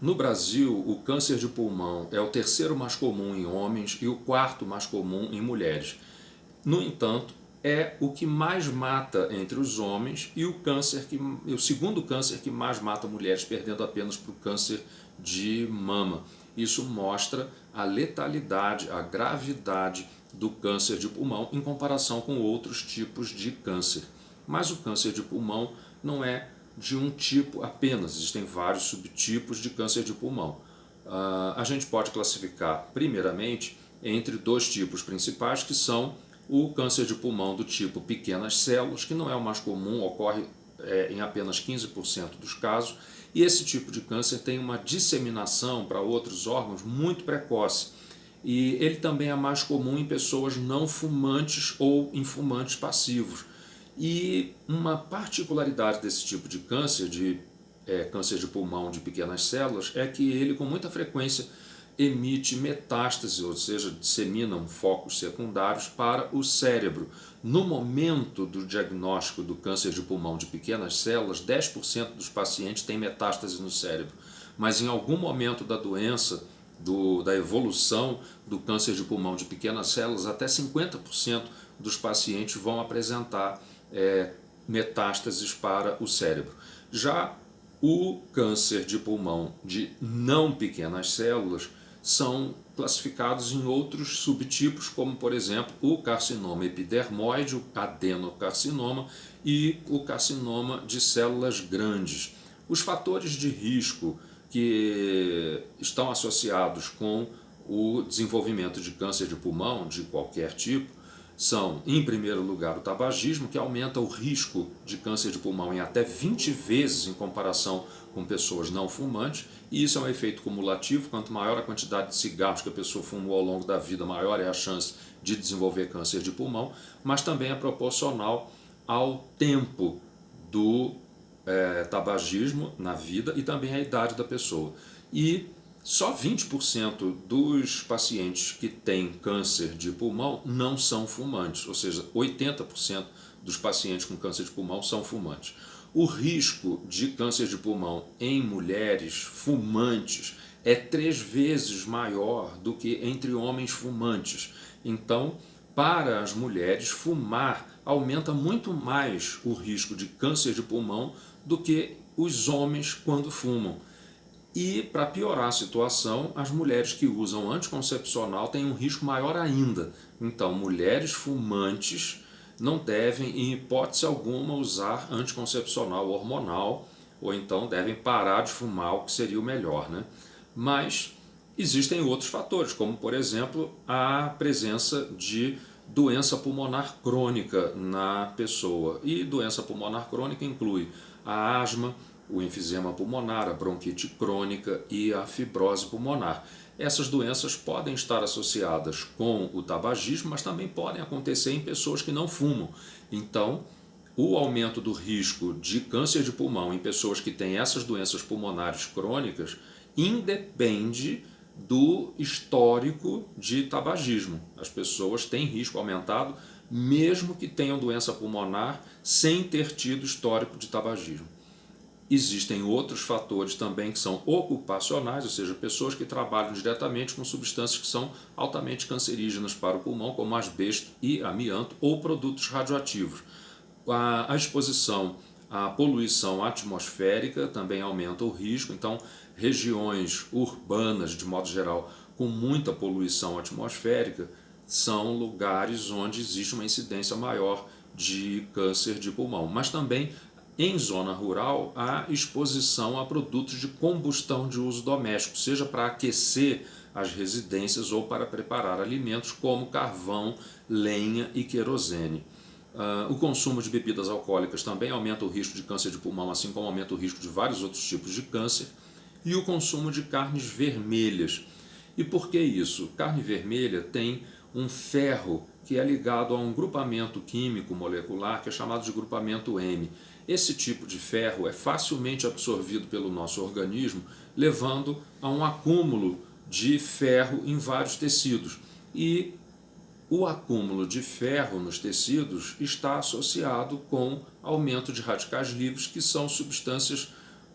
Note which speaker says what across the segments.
Speaker 1: No Brasil, o câncer de pulmão é o terceiro mais comum em homens e o quarto mais comum em mulheres. No entanto, é o que mais mata entre os homens e o segundo câncer que mais mata mulheres, perdendo apenas para o câncer de mama. Isso mostra a letalidade, a gravidade do câncer de pulmão em comparação com outros tipos de câncer. Mas o câncer de pulmão não é de um tipo apenas, existem vários subtipos de câncer de pulmão. A gente pode classificar, primeiramente, entre dois tipos principais, que são o câncer de pulmão do tipo pequenas células, que não é o mais comum, ocorre em apenas 15% dos casos, e esse tipo de câncer tem uma disseminação para outros órgãos muito precoce. E ele também é mais comum em pessoas não fumantes ou em fumantes passivos. E uma particularidade desse tipo de câncer de pulmão de pequenas células, é que ele com muita frequência emite metástase, ou seja, disseminam focos secundários para o cérebro. No momento do diagnóstico do câncer de pulmão de pequenas células, 10% dos pacientes têm metástase no cérebro, mas em algum momento da doença, da evolução do câncer de pulmão de pequenas células, até 50% dos pacientes vão apresentar metástases para o cérebro. Já o câncer de pulmão de não pequenas células são classificados em outros subtipos, como por exemplo o carcinoma epidermoide, o adenocarcinoma e o carcinoma de células grandes. Os fatores de risco que estão associados com o desenvolvimento de câncer de pulmão de qualquer tipo são, em primeiro lugar, o tabagismo, que aumenta o risco de câncer de pulmão em até 20 vezes em comparação com pessoas não fumantes, e isso é um efeito cumulativo. Quanto maior a quantidade de cigarros que a pessoa fumou ao longo da vida, maior é a chance de desenvolver câncer de pulmão, mas também é proporcional ao tempo do tabagismo na vida e também à idade da pessoa. E só 20% dos pacientes que têm câncer de pulmão não são fumantes, ou seja, 80% dos pacientes com câncer de pulmão são fumantes. O risco de câncer de pulmão em mulheres fumantes é 3 vezes maior do que entre homens fumantes. Então, para as mulheres, fumar aumenta muito mais o risco de câncer de pulmão do que os homens quando fumam. E, para piorar a situação, as mulheres que usam anticoncepcional têm um risco maior ainda. Então, mulheres fumantes não devem, em hipótese alguma, usar anticoncepcional hormonal, ou então devem parar de fumar, o que seria o melhor, né? Mas existem outros fatores, como, por exemplo, a presença de doença pulmonar crônica na pessoa. E doença pulmonar crônica inclui a asma, o enfisema pulmonar, a bronquite crônica e a fibrose pulmonar. Essas doenças podem estar associadas com o tabagismo, mas também podem acontecer em pessoas que não fumam. Então, o aumento do risco de câncer de pulmão em pessoas que têm essas doenças pulmonares crônicas independe do histórico de tabagismo. As pessoas têm risco aumentado mesmo que tenham doença pulmonar sem ter tido histórico de tabagismo. Existem outros fatores também que são ocupacionais, ou seja, pessoas que trabalham diretamente com substâncias que são altamente cancerígenas para o pulmão, como asbesto e amianto, ou produtos radioativos. A exposição à poluição atmosférica também aumenta o risco, então regiões urbanas, de modo geral, com muita poluição atmosférica, são lugares onde existe uma incidência maior de câncer de pulmão. Mas também em zona rural, há exposição a produtos de combustão de uso doméstico, seja para aquecer as residências ou para preparar alimentos, como carvão, lenha e querosene. O consumo de bebidas alcoólicas também aumenta o risco de câncer de pulmão, assim como aumenta o risco de vários outros tipos de câncer. E o consumo de carnes vermelhas. E por que isso? Carne vermelha tem um ferro que é ligado a um grupamento químico molecular que é chamado de grupamento M. Esse tipo de ferro é facilmente absorvido pelo nosso organismo, levando a um acúmulo de ferro em vários tecidos. E o acúmulo de ferro nos tecidos está associado com aumento de radicais livres, que são substâncias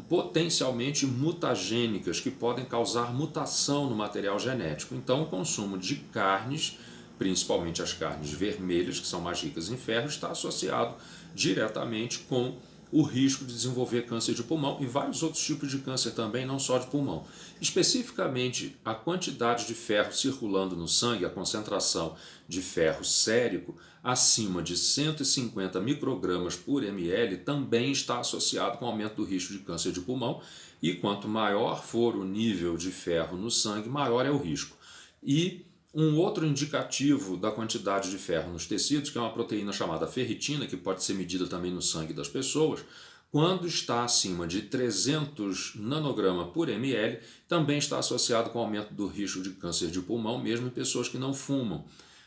Speaker 1: potencialmente mutagênicas, que podem causar mutação no material genético. Então, o consumo de carnes, principalmente as carnes vermelhas, que são mais ricas em ferro, está associado diretamente com o risco de desenvolver câncer de pulmão e vários outros tipos de câncer também, não só de pulmão. Especificamente, a quantidade de ferro circulando no sangue, a concentração de ferro sérico, acima de 150 microgramas por ml, também está associado com o aumento do risco de câncer de pulmão, e quanto maior for o nível de ferro no sangue, maior é o risco. E um outro indicativo da quantidade de ferro nos tecidos, que é uma proteína chamada ferritina, que pode ser medida também no sangue das pessoas, quando está acima de 300 nanograma por ml, também está associado com o aumento do risco de câncer de pulmão, mesmo em pessoas que não fumam.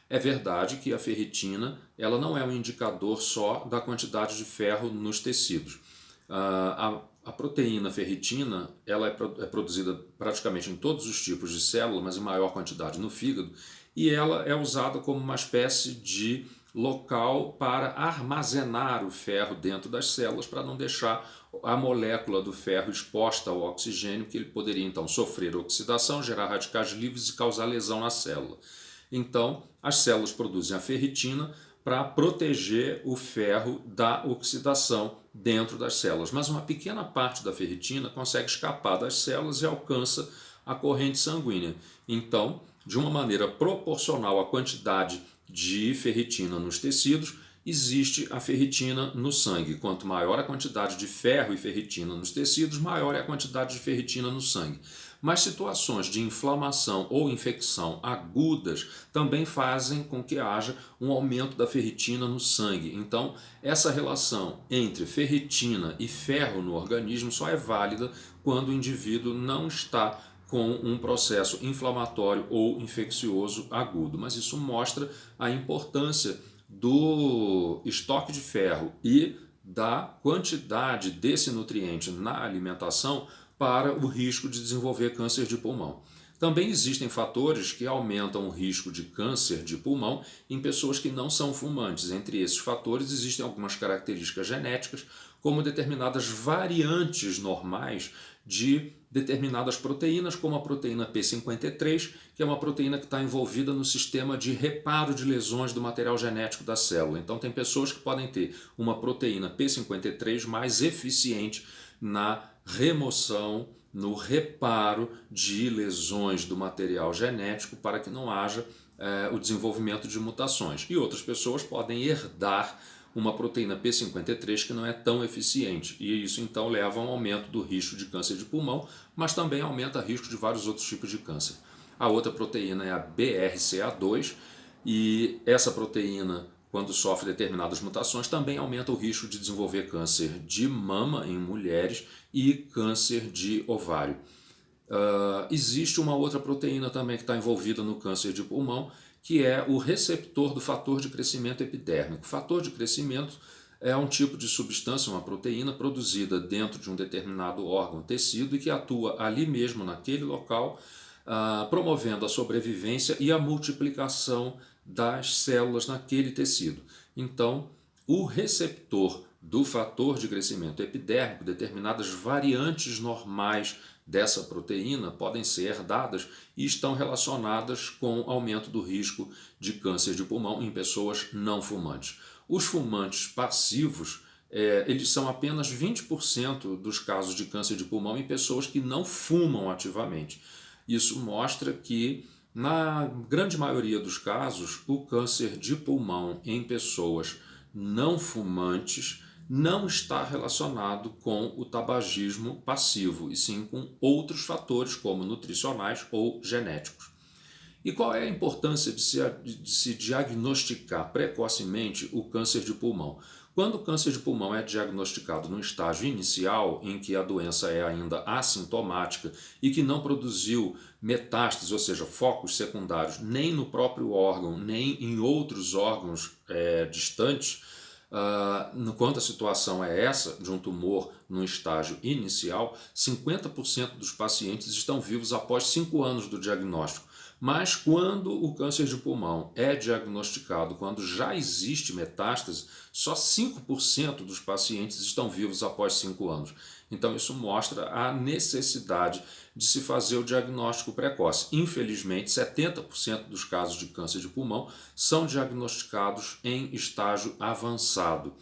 Speaker 1: É verdade que a ferritina ela não é um indicador só da quantidade de ferro nos tecidos. A proteína ferritina ela é produzida praticamente em todos os tipos de célula, mas em maior quantidade no fígado, e ela é usada como uma espécie de local para armazenar o ferro dentro das células, para não deixar a molécula do ferro exposta ao oxigênio, que ele poderia então sofrer oxidação, gerar radicais livres e causar lesão na célula. Então, as células produzem a ferritina para proteger o ferro da oxidação dentro das células. Mas uma pequena parte da ferritina consegue escapar das células e alcança a corrente sanguínea. Então, de uma maneira proporcional à quantidade de ferritina nos tecidos, existe a ferritina no sangue. Quanto maior a quantidade de ferro e ferritina nos tecidos, maior é a quantidade de ferritina no sangue. Mas situações de inflamação ou infecção agudas também fazem com que haja um aumento da ferritina no sangue. Então, essa relação entre ferritina e ferro no organismo só é válida quando o indivíduo não está com um processo inflamatório ou infeccioso agudo. Mas isso mostra a importância do estoque de ferro e da quantidade desse nutriente na alimentação para o risco de desenvolver câncer de pulmão. Também existem fatores que aumentam o risco de câncer de pulmão em pessoas que não são fumantes. Entre esses fatores existem algumas características genéticas, como determinadas variantes normais de determinadas proteínas, como a proteína P53, que é uma proteína que está envolvida no sistema de reparo de lesões do material genético da célula. Então tem pessoas que podem ter uma proteína P53 mais eficiente na remoção, no reparo de lesões do material genético para que não haja o desenvolvimento de mutações. E outras pessoas podem herdar uma proteína P53 que não é tão eficiente, e isso então leva a um aumento do risco de câncer de pulmão, mas também aumenta o risco de vários outros tipos de câncer. A outra proteína é a BRCA2, e essa proteína, quando sofre determinadas mutações, também aumenta o risco de desenvolver câncer de mama em mulheres e câncer de ovário. Existe uma outra proteína também que está envolvida no câncer de pulmão, que é o receptor do fator de crescimento epidérmico. O fator de crescimento é um tipo de substância, uma proteína produzida dentro de um determinado órgão, tecido, e que atua ali mesmo, naquele local, promovendo a sobrevivência e a multiplicação das células naquele tecido. Então, o receptor do fator de crescimento epidérmico, determinadas variantes normais dessa proteína podem ser herdadas e estão relacionadas com aumento do risco de câncer de pulmão em pessoas não fumantes. Os fumantes passivos, eles são apenas 20% dos casos de câncer de pulmão em pessoas que não fumam ativamente. Isso mostra que, na grande maioria dos casos, o câncer de pulmão em pessoas não fumantes não está relacionado com o tabagismo passivo, e sim com outros fatores, como nutricionais ou genéticos. E qual é a importância de se diagnosticar precocemente o câncer de pulmão? Quando o câncer de pulmão é diagnosticado no estágio inicial, em que a doença é ainda assintomática e que não produziu metástases, ou seja, focos secundários, nem no próprio órgão, nem em outros órgãos distantes, quando a situação é essa, de um tumor no estágio inicial, 50% dos pacientes estão vivos após 5 anos do diagnóstico. Mas quando o câncer de pulmão é diagnosticado, quando já existe metástase, só 5% dos pacientes estão vivos após 5 anos. Então isso mostra a necessidade de se fazer o diagnóstico precoce. Infelizmente, 70% dos casos de câncer de pulmão são diagnosticados em estágio avançado.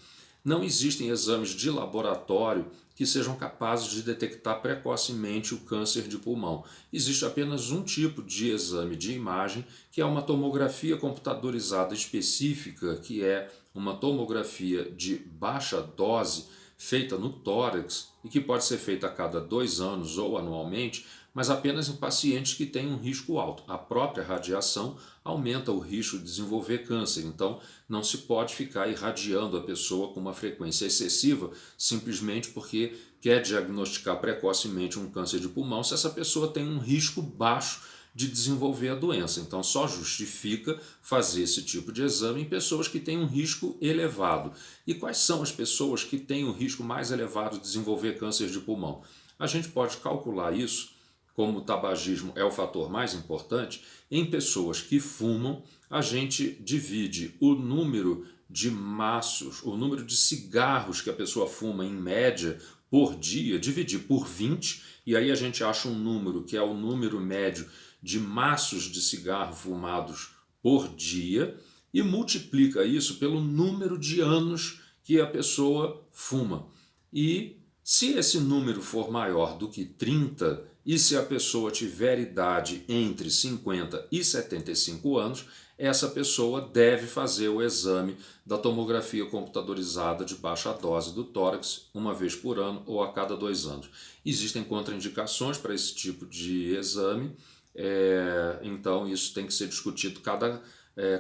Speaker 1: Não existem exames de laboratório que sejam capazes de detectar precocemente o câncer de pulmão. Existe apenas um tipo de exame de imagem, que é uma tomografia computadorizada específica, que é uma tomografia de baixa dose, feita no tórax e que pode ser feita a cada 2 anos ou anualmente, mas apenas em pacientes que têm um risco alto. A própria radiação aumenta o risco de desenvolver câncer, então não se pode ficar irradiando a pessoa com uma frequência excessiva simplesmente porque quer diagnosticar precocemente um câncer de pulmão se essa pessoa tem um risco baixo de desenvolver a doença. Então só justifica fazer esse tipo de exame em pessoas que têm um risco elevado. E quais são as pessoas que têm o risco mais elevado de desenvolver câncer de pulmão? A gente pode calcular isso, como o tabagismo é o fator mais importante, em pessoas que fumam, a gente divide o número de maços, o número de cigarros que a pessoa fuma em média por dia, dividir por 20, e aí a gente acha um número que é o número médio de maços de cigarro fumados por dia e multiplica isso pelo número de anos que a pessoa fuma. E se esse número for maior do que 30 e se a pessoa tiver idade entre 50 e 75 anos, essa pessoa deve fazer o exame da tomografia computadorizada de baixa dose do tórax uma vez por ano ou a cada 2 anos. Existem contraindicações para esse tipo de exame, então isso tem que ser discutido cada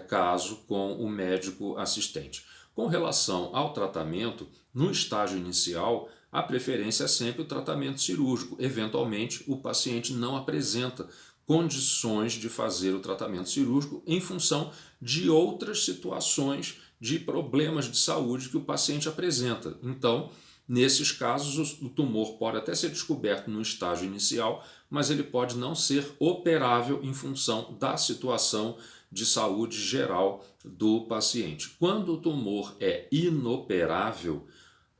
Speaker 1: caso com o médico assistente. Com relação ao tratamento, no estágio inicial, a preferência é sempre o tratamento cirúrgico. Eventualmente, o paciente não apresenta condições de fazer o tratamento cirúrgico em função de outras situações de problemas de saúde que o paciente apresenta. Então, nesses casos, o tumor pode até ser descoberto no estágio inicial, mas ele pode não ser operável em função da situação de saúde geral do paciente. Quando o tumor é inoperável,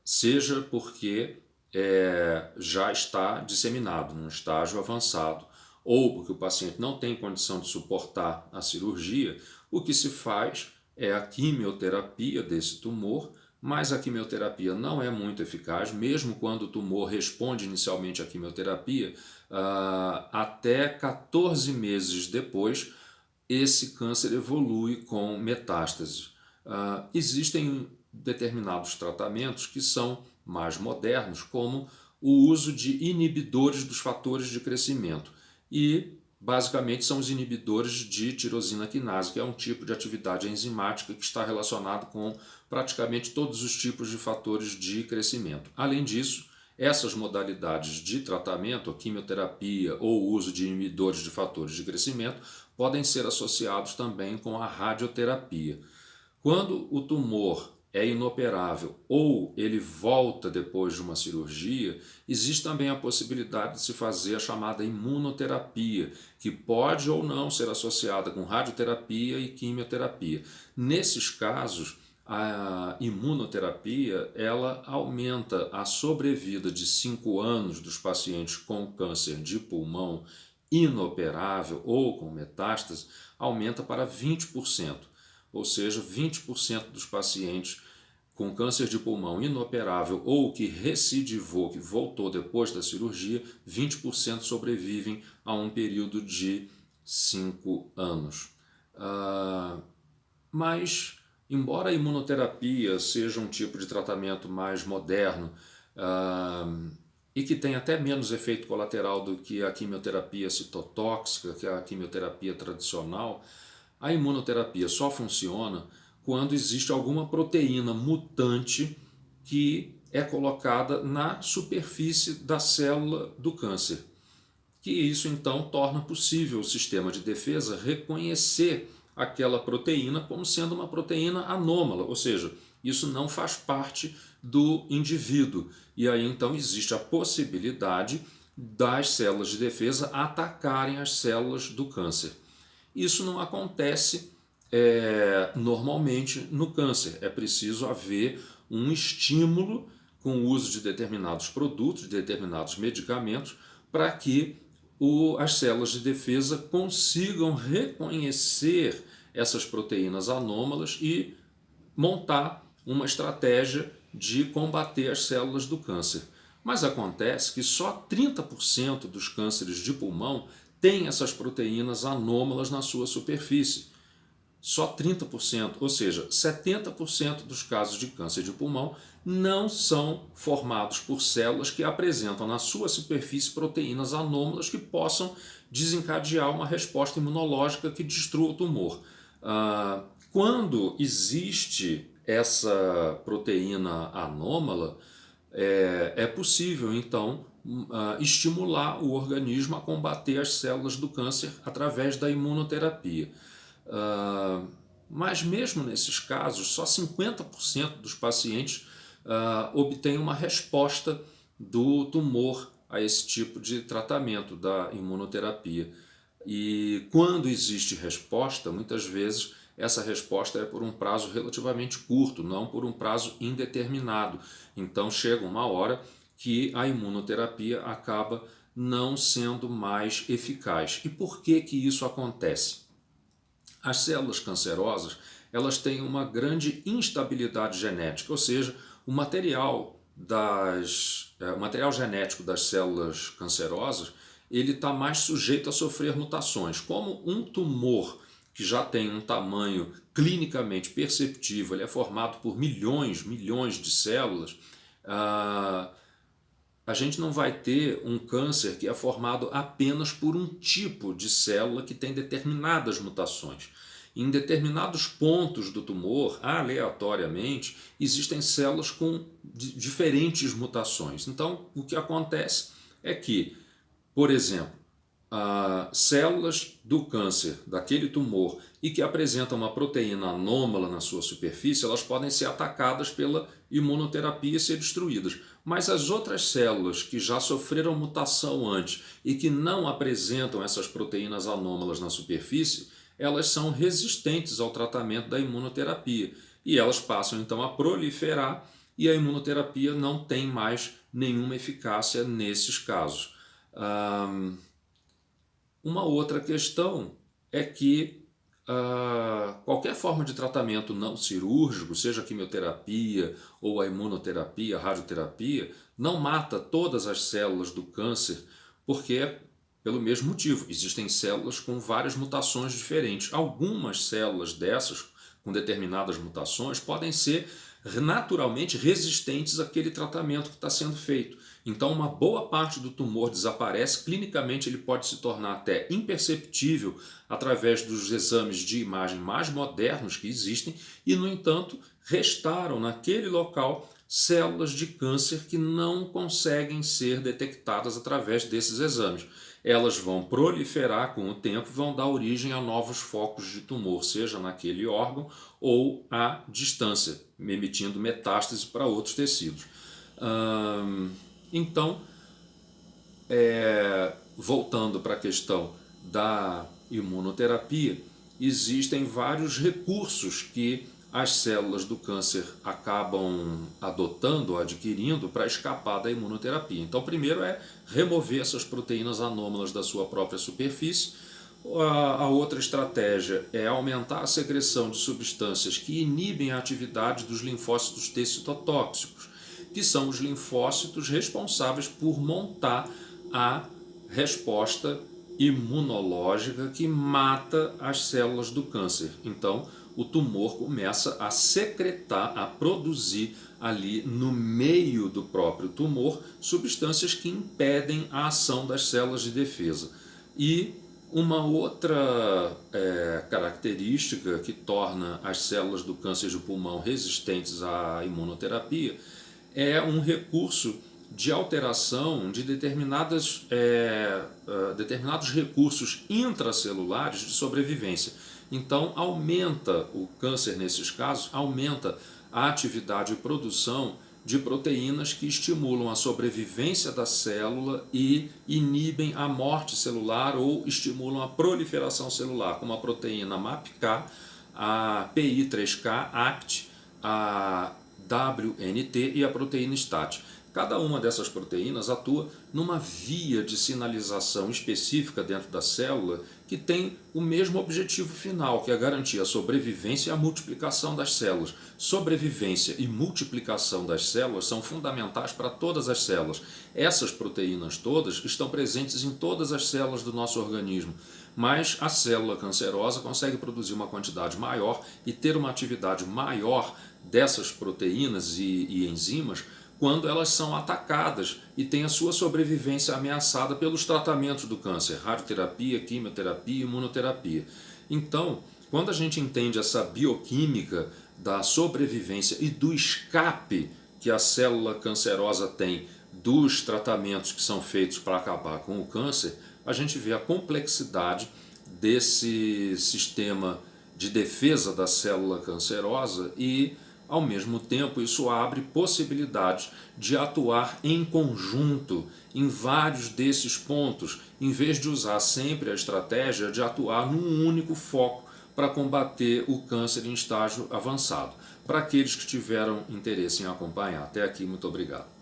Speaker 1: seja porque já está disseminado num estágio avançado, ou porque o paciente não tem condição de suportar a cirurgia, o que se faz é a quimioterapia desse tumor, mas a quimioterapia não é muito eficaz, mesmo quando o tumor responde inicialmente à quimioterapia, até 14 meses depois, esse câncer evolui com metástases. Existem determinados tratamentos que são mais modernos, como o uso de inibidores dos fatores de crescimento. E basicamente são os inibidores de tirosina quinase, que é um tipo de atividade enzimática que está relacionado com praticamente todos os tipos de fatores de crescimento. Além disso, essas modalidades de tratamento, a quimioterapia ou o uso de inibidores de fatores de crescimento, podem ser associados também com a radioterapia. Quando o tumor é inoperável ou ele volta depois de uma cirurgia, existe também a possibilidade de se fazer a chamada imunoterapia, que pode ou não ser associada com radioterapia e quimioterapia. Nesses casos, a imunoterapia ela aumenta a sobrevida de 5 anos dos pacientes com câncer de pulmão inoperável ou com metástase, aumenta para 20%. Ou seja, 20% dos pacientes com câncer de pulmão inoperável ou que recidivou, que voltou depois da cirurgia, 20% sobrevivem a um período de 5 anos. Mas, embora a imunoterapia seja um tipo de tratamento mais moderno e que tem até menos efeito colateral do que a quimioterapia citotóxica, que é a quimioterapia tradicional, a imunoterapia só funciona quando existe alguma proteína mutante que é colocada na superfície da célula do câncer. Que isso então torna possível o sistema de defesa reconhecer aquela proteína como sendo uma proteína anômala, ou seja, isso não faz parte do indivíduo. E aí então existe a possibilidade das células de defesa atacarem as células do câncer. Isso não acontece normalmente no câncer. É preciso haver um estímulo com o uso de determinados produtos, de determinados medicamentos, para que as células de defesa consigam reconhecer essas proteínas anômalas e montar uma estratégia de combater as células do câncer. Mas acontece que só 30% dos cânceres de pulmão têm essas proteínas anômalas na sua superfície. Só 30%, ou seja, 70% dos casos de câncer de pulmão não são formados por células que apresentam na sua superfície proteínas anômalas que possam desencadear uma resposta imunológica que destrua o tumor. Quando existe essa proteína anômala, é possível então estimular o organismo a combater as células do câncer através da imunoterapia. Mas mesmo nesses casos, só 50% dos pacientes obtêm uma resposta do tumor a esse tipo de tratamento da imunoterapia. E quando existe resposta, muitas vezes essa resposta é por um prazo relativamente curto, não por um prazo indeterminado. Então chega uma hora que a imunoterapia acaba não sendo mais eficaz. E por que que isso acontece? As células cancerosas, elas têm uma grande instabilidade genética, ou seja, o material genético das células cancerosas ele está mais sujeito a sofrer mutações. Como um tumor que já tem um tamanho clinicamente perceptível, ele é formado por milhões de células, a gente não vai ter um câncer que é formado apenas por um tipo de célula que tem determinadas mutações. Em determinados pontos do tumor, aleatoriamente, existem células com diferentes mutações. Então, o que acontece é que, por exemplo, células do câncer, daquele tumor, e que apresentam uma proteína anômala na sua superfície, elas podem ser atacadas pela imunoterapia e ser destruídas. Mas as outras células que já sofreram mutação antes e que não apresentam essas proteínas anômalas na superfície, elas são resistentes ao tratamento da imunoterapia. E elas passam então a proliferar e a imunoterapia não tem mais nenhuma eficácia nesses casos. Uma outra questão é que qualquer forma de tratamento não cirúrgico, seja a quimioterapia ou a imunoterapia, a radioterapia, não mata todas as células do câncer, porque pelo mesmo motivo, existem células com várias mutações diferentes. Algumas células dessas, com determinadas mutações, podem ser naturalmente resistentes àquele tratamento que está sendo feito. Então, uma boa parte do tumor desaparece, clinicamente ele pode se tornar até imperceptível através dos exames de imagem mais modernos que existem e, no entanto, restaram naquele local células de câncer que não conseguem ser detectadas através desses exames. Elas vão proliferar com o tempo e vão dar origem a novos focos de tumor, seja naquele órgão ou à distância, emitindo metástase para outros tecidos. Então, voltando para a questão da imunoterapia, existem vários recursos que as células do câncer acabam adotando ou adquirindo para escapar da imunoterapia. Então, primeiro é remover essas proteínas anômalas da sua própria superfície. A outra estratégia é aumentar a secreção de substâncias que inibem a atividade dos linfócitos T citotóxicos, que são os linfócitos responsáveis por montar a resposta imunológica que mata as células do câncer. Então, o tumor começa a secretar, a produzir ali no meio do próprio tumor substâncias que impedem a ação das células de defesa. E uma outra característica que torna as células do câncer de pulmão resistentes à imunoterapia é um recurso de alteração de determinados recursos intracelulares de sobrevivência. Então, aumenta o câncer nesses casos, aumenta a atividade e produção de proteínas que estimulam a sobrevivência da célula e inibem a morte celular ou estimulam a proliferação celular, como a proteína MAPK, a PI3K, ACT, a WNT e a proteína STAT. Cada uma dessas proteínas atua numa via de sinalização específica dentro da célula que tem o mesmo objetivo final, que é garantir a sobrevivência e a multiplicação das células. Sobrevivência e multiplicação das células são fundamentais para todas as células. Essas proteínas todas estão presentes em todas as células do nosso organismo, mas a célula cancerosa consegue produzir uma quantidade maior e ter uma atividade maior dessas proteínas e enzimas quando elas são atacadas e têm a sua sobrevivência ameaçada pelos tratamentos do câncer, radioterapia, quimioterapia, imunoterapia. Então, quando a gente entende essa bioquímica da sobrevivência e do escape que a célula cancerosa tem dos tratamentos que são feitos para acabar com o câncer, a gente vê a complexidade desse sistema de defesa da célula cancerosa e, ao mesmo tempo, isso abre possibilidades de atuar em conjunto em vários desses pontos, em vez de usar sempre a estratégia de atuar num único foco para combater o câncer em estágio avançado. Para aqueles que tiveram interesse em acompanhar, até aqui, muito obrigado.